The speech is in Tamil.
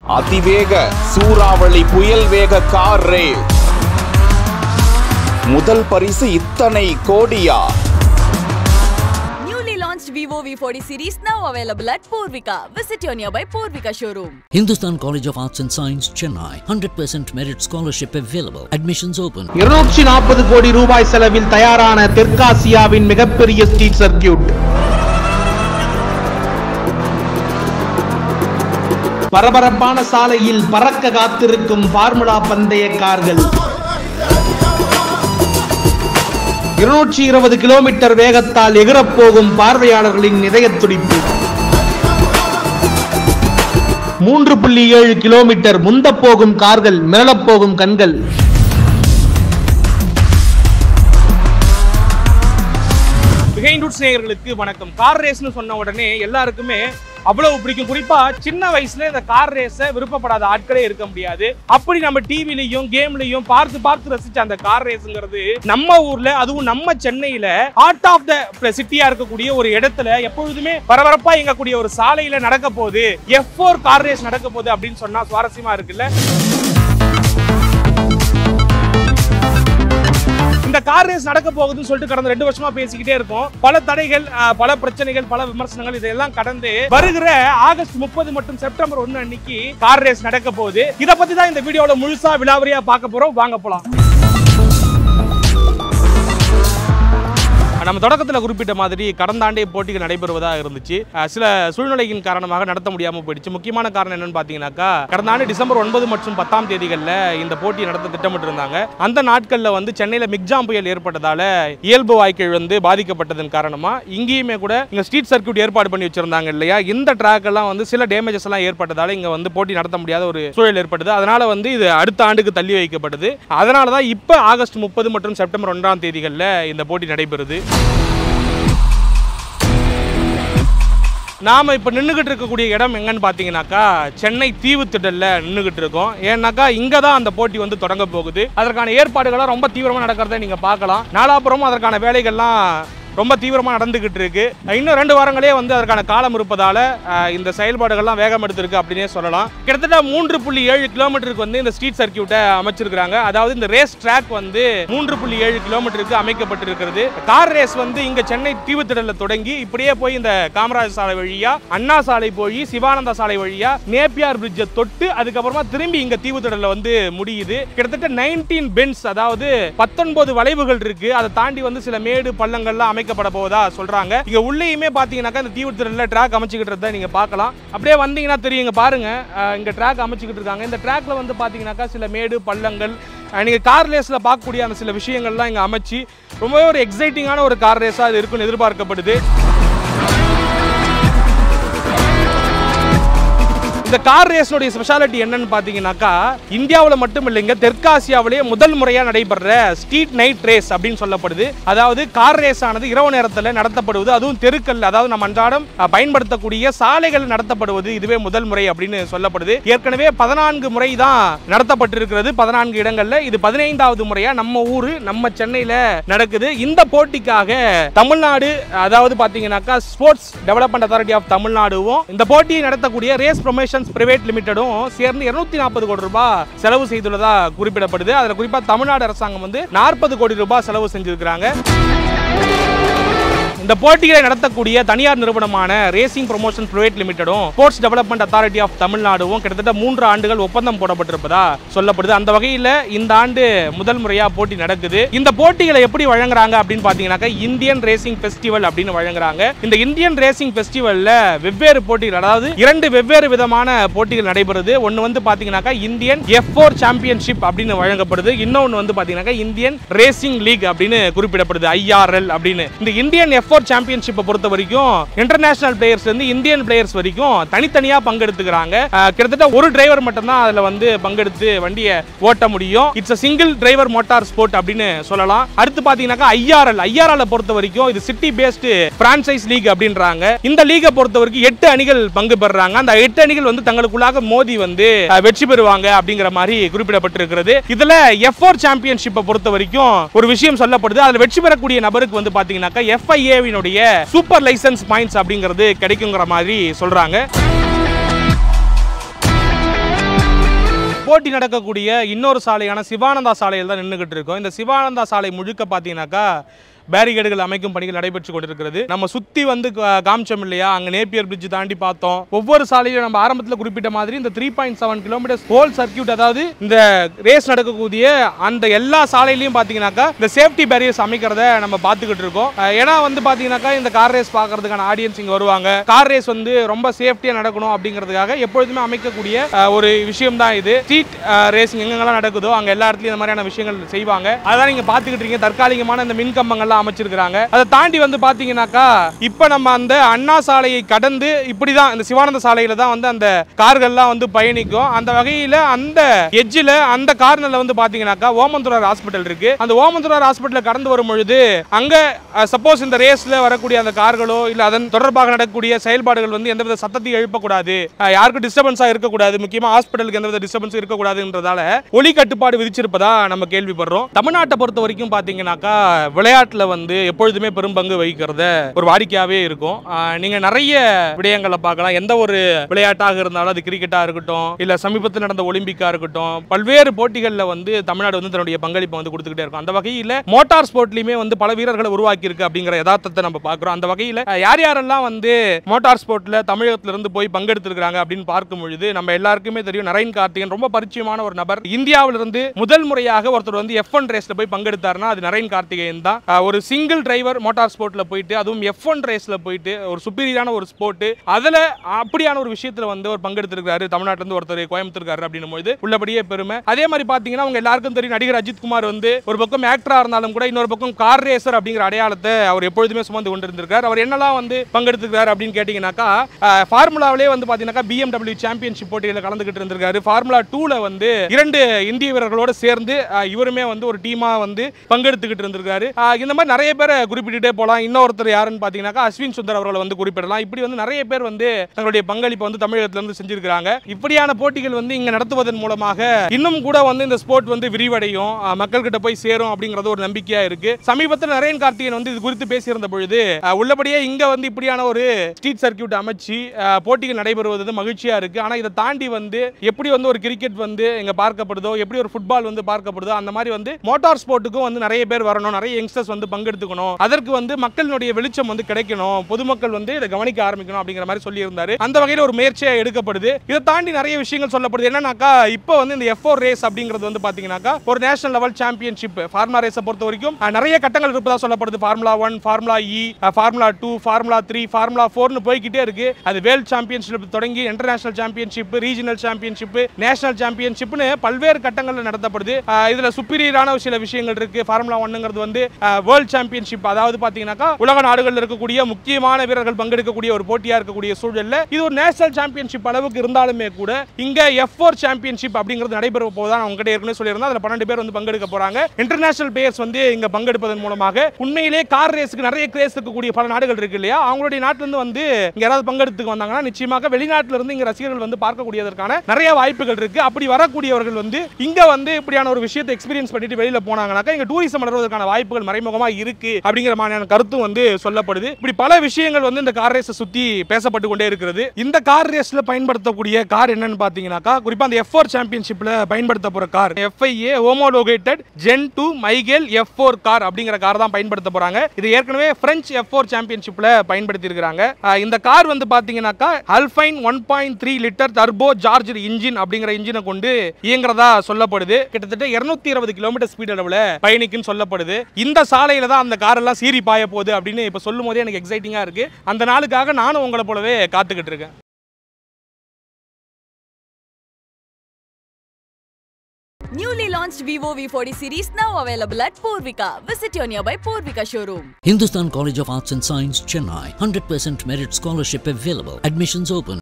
அதிவேக சூறாவளி புயல் வேக கார் ரேஸ். முதல் பரிசு இத்தனை கோடியா? Newly launched Vivo V40 series now available at Purvika. Visit your nearby Purvika showroom. Hindustan College of Arts and Science, Chennai. 100% merit scholarship available. Admissions open. 240 கோடி ரூபாய் செலவில் தயாரான தெற்காசியாவின் மிகப்பெரிய ஸ்ட்ரீட் சர்க்கியூட். பரபரப்பான சாலையில் பறக்க காத்திருக்கும் ஃபார்முலா பந்தய கார்கள். 220 கிலோமீட்டர் வேகத்தால் எகிரப்போகும் பார்வையாளர்களின் இதய துடிப்பு. 3.7 கிலோமீட்டர் முந்த போகும் கார்கள், மிரளப்போகும் கண்கள். பிஹைண்ட் ரூட்ஸ் நேயர்களுக்கு வணக்கம். கார் ரேஸ்னு சொன்ன உடனே எல்லாருக்குமே அவ்வளவு பிடிக்கும். குறிப்பா சின்ன வயசுல இந்த கார் ரேஸை விருப்பப்படாத ஆட்களே இருக்க முடியாது. அப்படி நம்ம டிவிலையும் கேம்லையும் பார்த்து ரசிச்ச அந்த கார் ரேஸ்ங்கிறது நம்ம ஊர்ல, அதுவும் நம்ம சென்னையில ஹார்ட் ஆஃப் த சிட்டியா இருக்கக்கூடிய ஒரு இடத்துல எப்பொழுதுமே பரபரப்பா இயங்கக்கூடிய ஒரு சாலையில நடக்க போகுது, F4 கார் ரேஸ் நடக்க போகுது அப்படின்னு சொன்னா சுவாரஸ்யமா இருக்குல்ல. இந்த கார் ரேஸ் நடக்க போகுதுன்னு சொல்லிட்டு கடந்த 2 வருஷமா பேசிக்கிட்டே இருக்கோம். பல தடைகள், பல பிரச்சனைகள், பல விமர்சனங்கள் இதெல்லாம் கடந்து வருகிற ஆகஸ்ட் 30 மற்றும் செப்டம்பர் 1 அன்னைக்கு கார் ரேஸ் நடக்க போகுது. இத பத்தி தான் இந்த வீடியோல முழுசா விலாவரியா பார்க்க போறோம். வாங்க போலாம். நம்ம தொடக்கத்தில் குறிப்பிட்ட மாதிரி கடந்த ஆண்டே போட்டிகள் நடைபெறுவதாக இருந்துச்சு. சில சூழ்நிலையின் காரணமாக நடத்த முடியாமல் போயிடுச்சு. முக்கியமான காரணம் என்னன்னு பார்த்தீங்கன்னாக்கா, கடந்த ஆண்டு டிசம்பர் 9 மற்றும் 10 தேதிகளில் இந்த போட்டி நடத்த திட்டமிட்டு இருந்தாங்க. அந்த நாட்களில் வந்து சென்னையில் மிக்ஜாம் புயல் ஏற்பட்டதால இயல்பு வாழ்க்கை வந்து பாதிக்கப்பட்டதன் காரணமாக இங்கேயுமே கூட இங்கே ஸ்ட்ரீட் சர்க்கியூட் ஏற்பாடு பண்ணி வச்சிருந்தாங்க இல்லையா. இந்த ட்ராக் எல்லாம் வந்து சில டேமேஜஸ் எல்லாம் ஏற்பட்டதால இங்கே வந்து போட்டி நடத்த முடியாத ஒரு சூழல் ஏற்பட்டது. அதனால வந்து இது அடுத்த ஆண்டுக்கு தள்ளி வைக்கப்பட்டது. அதனால தான் இப்போ ஆகஸ்ட் 30 மற்றும் செப்டம்பர் 1 தேதிகளில் இந்த போட்டி நடைபெறுது. நாம இப்ப நின்றுகிட்டு இருக்கக்கூடிய இடம் எங்கன்னு பாத்தீங்கன்னாக்கா, சென்னை தீவுத்திடல்ல நின்றுகிட்டு இருக்கோம். ஏன்னாக்கா இங்க தான் அந்த போட்டி வந்து தொடங்க போகுது. அதற்கான ஏற்பாடுகள்லாம் ரொம்ப தீவிரமா நடக்கிறத நீங்க பார்க்கலாம். நாலாபுரமும் அதற்கான வேலைகள்லாம் ரொம்ப தீவிரமாக நடந்துகிட்டு இருக்கு. இன்னும் 2 வாரங்களே வந்து அதற்கான காலம் இருப்பதால இந்த செயல்பாடுகள்லாம் வேகம் எடுத்திருக்கு அப்படின்னே சொல்லலாம். கிட்டத்தட்ட 3.7 கிலோமீட்டருக்கு வந்து இந்த ஸ்ட்ரீட் சர்க்கியூட்டை அமைச்சிருக்காங்க. அதாவது இந்த ரேஸ் ட்ராக் வந்து 3.7 கிலோமீட்டருக்கு அமைக்கப்பட்டிருக்கிறது. கார் ரேஸ் வந்து இங்க சென்னை தீவுத்திடல்ல தொடங்கி இப்படியே போய் இந்த காமராஜர் சாலை வழியா, அண்ணா சாலை போய் சிவானந்தா சாலை வழியா நேப்பியார் பிரிட்ஜை தொட்டு அதுக்கப்புறமா திரும்பி இங்க தீவுத்திடல்ல வந்து முடியுது. கிட்டத்தட்ட 19 பென்ஸ், அதாவது 19 வளைவுகள் இருக்கு. அதை தாண்டி வந்து சில மேடு பள்ளங்கள்லாம் அமைக்கப்பட போவதா சொல்றாங்க. இங்க உள்ளேயுமே பாத்தீங்கன்னாக்கா இந்த தீவுத்திடல்ல ட்ராக் அமைச்சுக்கிட்டு நீங்க பார்க்கலாம். அப்படியே வந்தீங்கன்னா தெரியுங்க, பாருங்க இங்க ட்ராக் அமைச்சுக்கிட்டு இருக்காங்க. இந்த ட்ராக்ல வந்து பாத்தீங்கன்னாக்கா சில மேடு பள்ளங்கள், நீங்க கார் ரேஸ்ல பார்க்கக்கூடிய அந்த சில விஷயங்கள்லாம் இங்க அமைச்சு ரொம்பவே ஒரு எக்ஸைட்டிங்கான ஒரு கார் ரேஸா இது இருக்குன்னு எதிர்பார்க்கப்படுது. இந்த கார் ரேஸோட ஸ்பெஷாலிட்டி என்னன்னு பாத்தீங்கன்னாக்கா, இந்தியாவில் மட்டும் இல்லைங்க, தெற்காசியாவிலேயே முதல் முறையா நடைபெற ஸ்ட்ரீட் நைட் ரேஸ் அப்படின்னு சொல்லப்படுது. அதாவது கார் ரேஸ் ஆனது இரவு நேரத்தில் நடத்தப்படுவது, அதுவும் தெருக்கள், அதாவது நம்ம அன்றாடம் பயன்படுத்தக்கூடிய சாலைகள் நடத்தப்படுவது இதுவே முதல் முறை அப்படின்னு சொல்லப்படுது. ஏற்கனவே 14 முறை தான் நடத்தப்பட்டிருக்கிறது 14 இடங்கள்ல. இது 15வது முறையா நம்ம ஊரு, நம்ம சென்னையில நடக்குது. இந்த போட்டிக்காக தமிழ்நாடு, அதாவது பாத்தீங்கன்னாக்கா ஸ்போர்ட்ஸ் டெவலப்மெண்ட் அத்தாரிட்டி ஆஃப் தமிழ்நாடுவும் இந்த போட்டியை நடத்தக்கூடிய ரேஸ் ப்ரொமோஷன் பிரைவேட் லிமிடெடும் சேர்ந்து 240 கோடி ரூபாய் செலவு செய்துள்ளதா குறிப்பிடப்படுது. அதுல குறிப்பா தமிழ்நாடு அரசாங்கம் வந்து 40 கோடி ரூபாய் செலவு செஞ்சிருக்காங்க. இந்த போட்டிகளை நடத்தக்கூடிய தனியார் நிறுவனமான ரேசிங் ப்ரொமோஷன் பிரைவேட் லிமிடெடும் ஸ்போர்ட்ஸ் டெவலப்மெண்ட் அத்தாரிட்டி ஆஃப் தமிழ்நாடும் கிட்டத்தட்ட 3 ஆண்டுகள் ஒப்பந்தம் போடப்பட்டிருப்பதா சொல்லப்படுது. அந்த வகையில் இந்த ஆண்டு முதல் முறையா போட்டி நடக்குது. இந்த போட்டிகளை எப்படி வழங்குறாங்க அப்படின்னு பாத்தீங்கன்னாக்கா, இந்தியன் ரேசிங் ஃபெஸ்டிவல் அப்படின்னு வழங்குறாங்க. இந்த இந்தியன் ரேசிங் ஃபெஸ்டிவல்ல வெவ்வேறு போட்டிகள், அதாவது 2 வெவ்வேறு விதமான போட்டிகள் நடைபெறுது. ஒன்னு வந்து பாத்தீங்கன்னாக்கா இந்தியன் F4 சாம்பியன்ஷிப் அப்படின்னு வழங்கப்படுது. இன்னொன்னு வந்து பாத்தீங்கன்னாக்கா இந்தியன் ரேசிங் லீக் அப்படின்னு குறிப்பிடப்படுது, IRL அப்படின்னு. இந்த இந்தியன் F4 சாம்பியன்ஷிப்பை பொறுத்த வரைக்கும் இன்டர்நேஷனல் பிளேயர்ஸ் இருந்து இந்தியன் பிளேயர்ஸ் வரைக்கும் தனித்தனியா பங்கெடுத்துக்கிறாங்க. கிட்டத்தட்ட ஒரு டிரைவர் மட்டும் தான் அதுல வந்து பங்கெடுத்து வண்டியை ஓட்ட முடியும். It's a single driver motor sport அப்படின்னு சொல்லலாம். அடுத்து பாத்தீங்கன்னாக்கா IRL பொறுத்த வரைக்கும் இது சிட்டி பேஸ்டு பிரான்சைஸ் லீக் அப்படின்றாங்க. இந்த லீகை பொறுத்த வரைக்கும் 8 அணிகள் பங்கு பெறாங்க. அந்த 8 அணிகள் வந்து தங்களுக்குள்ளாக மோதி வந்து வெற்றி பெறுவாங்க அப்படிங்கிற மாதிரி குறிப்பிடப்பட்டிருக்கிறது. இதுல F4 சாம்பியன்ஷிப்பை பொறுத்த வரைக்கும் ஒரு விஷயம் சொல்லப்படுது. அதுல வெற்றி பெறக்கூடிய நபருக்கு வந்து பாத்தீங்கன்னாக்கா FIA சூப்பர் லைசன்ஸ் பாயிண்ட்ஸ் அப்படிங்கிறது கிடைக்குங்கிற மாதிரி சொல்றாங்க. போட்டி நடக்கக்கூடிய இன்னொரு சாலையான சிவானந்தா சாலையில் தான் நின்றுகிட்டு இருக்கோம். இந்த சிவானந்தா சாலை முழுக்க பார்த்தீங்கன்னாக்கா பேரிகேடுகள் அமைக்கும் பணிகள் நடைபெற்று கொண்டிருக்கிறது. நம்ம சுத்தி வந்து காமிச்சோம் இல்லையா, அங்க நேப்பியர் பிரிட்ஜ் தாண்டி பார்த்தோம். ஒவ்வொரு சாலையிலும் நம்ம ஆரம்பத்தில் குறிப்பிட்ட மாதிரி இந்த 3.7 கிலோமீட்டர் ஹோல் சர்க்கியூட், அதாவது இந்த ரேஸ் நடக்கக்கூடிய அந்த எல்லா சாலையிலையும் பாத்தீங்கன்னாக்கா இந்த சேஃப்டி பேரியர்ஸ் அமைக்கிறத நம்ம பார்த்துக்கிட்டு இருக்கோம். ஏன்னா வந்து பாத்தீங்கன்னாக்கா இந்த கார் ரேஸ் பார்க்கறதுக்கான ஆடியன்ஸ் இங்க வருவாங்க. கார் ரேஸ் வந்து ரொம்ப சேஃப்டியா நடக்கணும் அப்படிங்கிறதுக்காக எப்பொழுதுமே அமைக்கக்கூடிய ஒரு விஷயம் தான் இது. ஸ்ட்ரீட் ரேசிங் எங்கெல்லாம் நடக்குதோ அங்க எல்லா இடத்துலயும் இந்த மாதிரியான விஷயங்கள் செய்வாங்க. அதான் நீங்க பாத்துக்கிட்டு இருக்கீங்க. தற்காலிகமான இந்த மின் கம்பங்கள் அமைச்சிருக்காங்க. அதை தாண்டி வந்து பாத்தீங்கன்னாக்கா இப்ப நம்ம அந்த அண்ணா சாலையை கடந்து இப்படிதான் இந்த சிவானந்த சாலையில தான் வந்து அந்த கார்கள்லாம் வந்து பயணிக்கும். அந்த வகையில அந்த எட்ஜில் அந்த கார்னர்ல வந்து பாத்தீங்கன்னாக்கா ஓமந்தூரார் ஹாஸ்பிட்டல் இருக்கு. அந்த ஓமந்தூரார் ஹாஸ்பிட்டல கடந்து வரும் பொழுது அங்க சப்போஸ் இந்த ரேஸ்ல வரக்கூடிய அந்த கார்களோ இல்ல அதன் தொடர்பாக நடக்கக்கூடிய செயல்பாடுகள் வந்து எந்தவித சத்தத்தையும் எழுப்பக்கூடாது, யாருக்கும் டிஸ்டர்பன்ஸா இருக்கக்கூடாது, முக்கியமா ஹாஸ்பிட்டலுக்கு எந்தவித டிஸ்டர்பன்ஸ் இருக்கக்கூடாதுன்றதால ஒலி கட்டுப்பாடு விதிச்சிருப்பதா நம்ம கேள்விப்படுறோம். தமிழ்நாட்டை பொறுத்த வரைக்கும் பாத்தீங்கன்னாக்கா விளையாட்டுல வந்து எப்பொழுதுமே பெரும் பங்கு வகிக்கிறத ஒரு வாடிக்கையாவே இருக்கும். நீங்க நிறைய விடயங்களை பார்க்கலாம். எந்த ஒரு விளையாட்டாக இருந்தாலும் அது கிரிக்கெட்டா இருக்கட்டும் இல்ல சமீபத்தில் நடந்த ஒலிம்பிக்கா இருக்கட்டும், பல்வேறு போட்டிகளில் வந்து தமிழ்நாடு வந்து தன்னுடைய பங்களிப்பை வந்து கொடுத்துக்கிட்டே இருக்கும். அந்த வகையில் மோட்டார் ஸ்போர்ட்லயுமே வந்து பல வீரர்களை உருவாக்கி இருக்கு அப்படிங்கிற யதார்த்தத்தை நம்ம பார்க்கிறோம். அந்த வகையில் யார் யாரெல்லாம் வந்து மோட்டார் ஸ்போர்ட்ல தமிழகத்துல இருந்து போய் பங்கெடுத்திருக்காங்க அப்படின்னு பார்க்கும் பொழுது நம்ம எல்லாருக்குமே தெரியும், நரேன் கார்த்திகேயன் ரொம்ப பரிச்சயமான ஒரு நபர். இந்தியாவிலிருந்து முதல் முறையாக ஒருத்தர் வந்து F1 ரேஸ்ல போய் பங்கெடுத்தாருன்னா அது நரேன் கார்த்திகேயன் தான். ஒரு சிங்கிள் டிரைவர் மோட்டார் ஸ்போர்ட்ல போயிட்டு அதுவும் F1 ரேஸ்ல போயிட்டு ஒரு சுப்பீரியரான ஒரு ஸ்போர்ட், அதுல அப்படியான ஒரு விஷயத்துல வந்து ஒரு பங்கெடுத்திருக்காரு. தமிழ்நாட்டுல இருந்து ஒருத்தர் கோயம்புத்தூர்காரர் அப்படின்னும் போது உள்ளபடியே பெருமை. அதே மாதிரி பாத்தீங்கன்னா அவங்க எல்லாருக்கும் தெரியும், நடிகர் அஜித் குமார் வந்து ஒரு பக்கம் ஆக்டரா இருந்தாலும் கூட இன்னொரு பக்கம் கார் ரேசர் அப்படிங்கிற அடையாளத்தை அவர் எப்பொழுதுமே சுமந்து கொண்டிருந்திருக்கார். அவர் என்னெல்லாம் வந்து பங்கெடுத்திருக்காரு அப்படின்னு கேட்டீங்கன்னாக்கா ஃபார்முலாவிலே வந்து பாத்தீங்கன்னா BMW சாம்பியன்ஷிப் போட்டியில கலந்துகிட்டு இருந்திருக்காரு. ஃபார்முலா 2ல வந்து 2 இந்திய வீரர்களோடு சேர்ந்து இவருமே வந்து ஒரு டீமா வந்து பங்கெடுத்துக்கிட்டு இருந்திருக்காரு. இந்த மாதிரி நிறைய பேரை குறிப்பிட்டுட்டே போலாம். இன்னொருத்தர் யாருன்னு பாத்தீங்கன்னா அஸ்வின் சுந்தர் அவர்களை வந்து குறிப்பிடலாம். இப்படி வந்து நிறைய பேர் வந்து தங்களுடைய பங்களிப்பை வந்து தமிழகத்துல இருந்து செஞ்சிருக்காங்க. இப்படியான போட்டிகள் வந்து இங்க நடத்துவதன் மூலமாக இன்னும் கூட வந்து இந்த ஸ்போர்ட் வந்து விரிவடையும், மக்கள் கிட்ட போய் சேரும் அப்படிங்கறது ஒரு நம்பிக்கையா இருக்கு. சமீபத்தில் நரேன் கார்த்திகேயன் வந்து இது குறித்து பேசியிருந்த பொழுது உள்ளபடியே இங்க வந்து இப்படியான ஒரு ஸ்ட்ரீட் சர்க்கியூட் அமைச்சு போட்டிகள் நடைபெறுவது மகிழ்ச்சியா இருக்கு. ஆனா இதை தாண்டி வந்து எப்படி வந்து ஒரு கிரிக்கெட் வந்து இங்க பார்க்கப்படுதோ, எப்படி ஒரு ஃபுட்பால் வந்து பார்க்கப்படுதோ, அந்த மாதிரி வந்து மோட்டார் ஸ்போர்ட்டுக்கும் வந்து நிறைய பேர் வரணும், நிறைய யங்ஸ்டர்ஸ் வந்து பங்கெடுத்துக்கணும், அதற்கு வந்து மக்களுடைய வெளிச்சம் வந்து கிடைக்கணும், பொதுமக்கள் வந்து இதை கவனிக்க ஆரம்பிக்கணும் அப்படிங்கிற மாதிரி சொல்லி இருந்தாரு. அந்த வகையில் ஒரு முயற்சியா எடுக்கப்படுது. இதை தாண்டி நிறைய விஷயங்கள் சொல்லப்படுது. என்னன்னாக்கா இப்போ வந்து இந்த F4 ரேஸ் அப்படிங்கிறது வந்து பாத்தீங்கன்னாக்கா ஒரு நேஷனல் லெவல் சாம்பியன்ஷிப். ஃபார்முலா ரேஸை பொறுத்த வரைக்கும் நிறைய கட்டங்கள் இருப்பதா சொல்லப்படுது. Formula 1, formula E, formula 2, formula 3, formula 4னு போய்கிட்டே இருக்கு. அது வேர்ல்ட் சாம்பியன்ஷிப் தொடங்கி international championship, regional championship, national சாம்பியன்ஷிப்னு பல்வேறு கட்டங்கள் நடத்தப்படுது. இதுல சுப்பீரியரான சில விஷயங்கள் இருக்கு. ஃபார்முலா 1ங்கிறது வந்து வேர்ல்ட் சாம்பியன்ஷிப், அதாவது பாத்தீங்கன்னாக்கா உலக நாடுகளில் இருக்கக்கூடிய முக்கியமான வீரர்கள் பங்கெடுக்கக்கூடிய ஒரு போட்டியா இருக்கக்கூடிய சூழல்ல இது ஒரு நேஷனல் சாம்பியன்ஷிப் அளவுக்கு இருந்தாலுமே கூட இங்க F4 சாம்பியன்ஷிப் அப்படிங்கிறது நடைபெற போதான் உங்ககிட்ட ஏற்கனவே சொல்லியிருந்தா. அதுல 12 பேர் வந்து பங்கெடுக்க போறாங்க. இன்டர்நேஷனல் பிளேயர்ஸ் வந்து இங்க பங்கெடுப்பதன் மூலமாக உண்மையிலே கார் ரேஸ்க்கு நிறைய கிரேஸ் இருக்கக்கூடிய பல நாடுகள் இருக்கு இல்லையா, அவங்களுடைய நாட்டில இருந்து வந்து இங்க யாராவது பங்கெடுத்துக்கு வந்தாங்கன்னா நிச்சயமாக வெளிநாட்டில இருந்து இங்க ரசிகர்கள் வந்து பார்க்கக்கூடியதற்கான நிறைய வாய்ப்புகள் இருக்கு. அப்படி வரக்கூடியவர்கள் வந்து இங்க வந்து இப்படியான ஒரு விஷயத்தை எக்ஸ்பீரியன்ஸ் பண்ணிட்டு வெளியில போனாங்கன்னாக்கா இங்க டூரிசம் வளர்வதற்கான வாய்ப்புகள் மறைமுகமா இருக்கு அப்படிங்கிற மாதிரியான கருத்தும் வந்து சொல்லப்படுது. இப்படி பல விஷயங்கள் வந்து இந்த கார் ரேஸை சுத்தி பேசப்பட்டு கொண்டே இருக்கிறது. இந்த கார் ரேஸ்ல பயன்படுத்தக்கூடிய கார் என்னன்னு பாத்தீங்கன்னாக்கா குறிப்பா அந்த F4 சாம்பியன்ஷிப்ல பயன்படுத்த போற car FIA ஹோமோலோகேட்டட் Gen 2 Michael F4 car அப்படிங்கிற கார் தான் பயன்படுத்த போறாங்க. இது ஏற்கனவே பிரெஞ்சு F4 சாம்பியன்ஷிப்ல பயன்படுத்தி இருக்காங்க. இந்த கார் வந்து பாத்தீங்கன்னாக்கா alpine 1.3 litre turbo charger engine அப்படிங்கிற இன்ஜினை கொண்டு இயங்குறதா சொல்லப்படுது. கிட்டத்தட்ட 220 கிலோமீட்டர் ஸ்பீட் அளவுல பயணிக்குன்னு சொல்லப்படுது. இந்த சாலையில தான் அந்த கார் எல்லாம் சீறி பாய போகுது அப்படின்னு இப்ப சொல்லும் போதே எனக்கு எக்ஸைட்டிங்கா இருக்கு. அந்த நாளுக்காக நானும் உங்களை போலவே காத்துக்கிட்டு இருக்கேன். Newly launched Vivo V40 series now available at Purvika. Visit your nearby Purvika showroom. Hindustan College of Arts and Science, Chennai. 100% merit scholarship available. Admissions open.